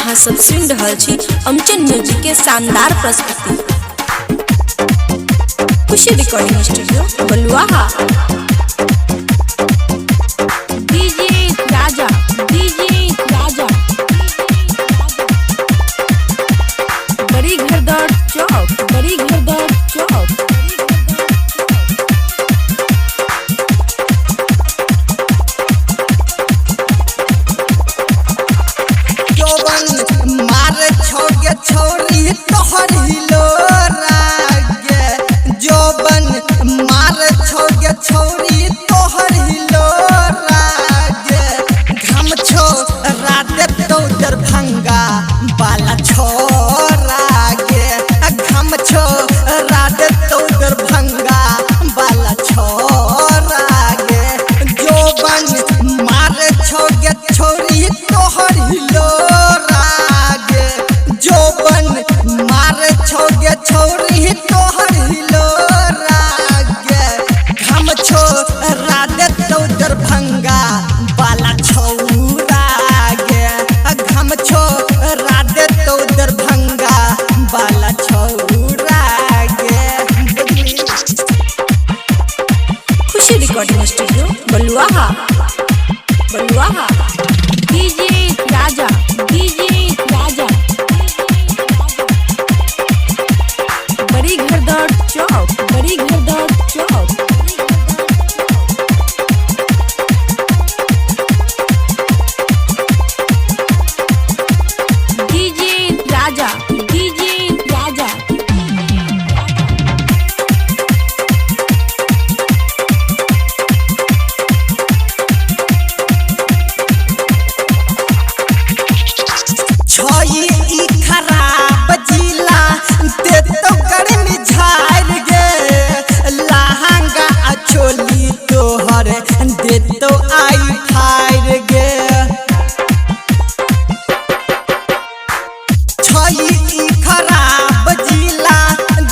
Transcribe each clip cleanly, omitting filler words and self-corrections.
अहाँ सब सुन रहल छी अमचन म्यूजिक के शानदार प्रस्तुति। खुशी रिकॉर्डिंग स्टूडियो बलुआहा। डीजे राजा बड़ी घरदार चौक मारे छोगे छोरी तोहर हिलो रागे जोबन मारे छोगे छोरी तोहर हिलो रागे घम छो राते तो दरभंगा बाला छोरागे घम छो राते तो दरभंगा बाला छोरागे जोबन मारे छोगे छोरी तोहर हिलो मारे छोगे छोरी तोहर हिलो रागे घम छो राधे तो दरभंगा बाला छौरागे घम छो राधे तो दरभंगा बाला छौरागे। खुशी रिकॉर्डिंग स्टूडियो बलुआहा। डीजे राजा बड़ी घरदार चौक डीजे राजा छोई ई खराब जिला दे तो गड़ में झाड़ गे लहंगा चोली तोहर दे तो आई फाड़ गे छोई ई खराब जिला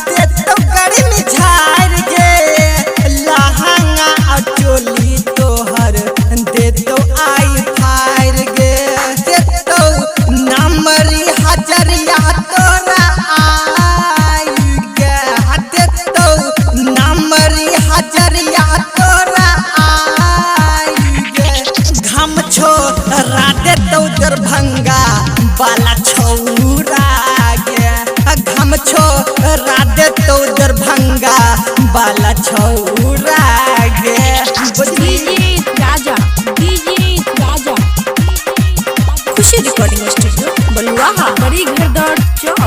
दे तो गड़ में झाड़ गे लहंगा चोली तोहर दे तो आई फाड़ गे दे तो नमरी हजरिया तोरा आई गे दे तो नमरी हजरिया तोरा आई गे घम छो राधे तो दरभंगा बाला छौरा गे घम छो राधे तो दरभंगा बाला छौरा गे। डीजे राजा खुशी रिकॉर्डिंग स्टूडियो बलुआहा। बड़ी घरदार चौक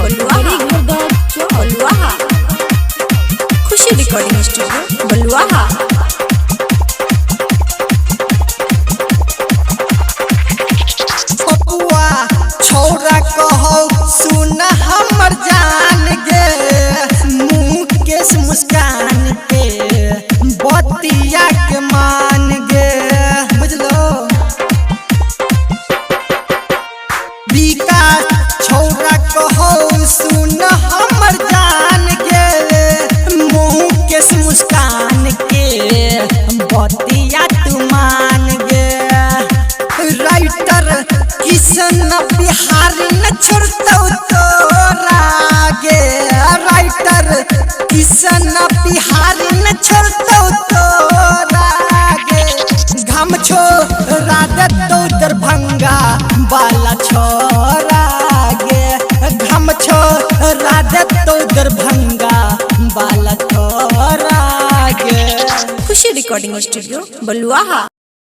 बलुआहा। खुशी रिकॉर्डिंग स्टूडियो बलुआहा। पपुआ छौरा कहो सुन हमर जान गे मुँह के मुस्कान के बतिया के मान गे बुझलो विकास छौरा कहो सुन हमर जान गे मुँह के मुस्कान के बतिया तू मान गे राइटर किशन बिहारी न छोड़तो तोरा गे राइटर किशन बिहारी न छोड़तो तोरा गे घम छो राधे तो दरभंगा बाला छोरा गे घम छो राधे तो दरभंगा बाला छोरा गे। खुशी रिकॉर्डिंग स्टूडियो बलुआहा।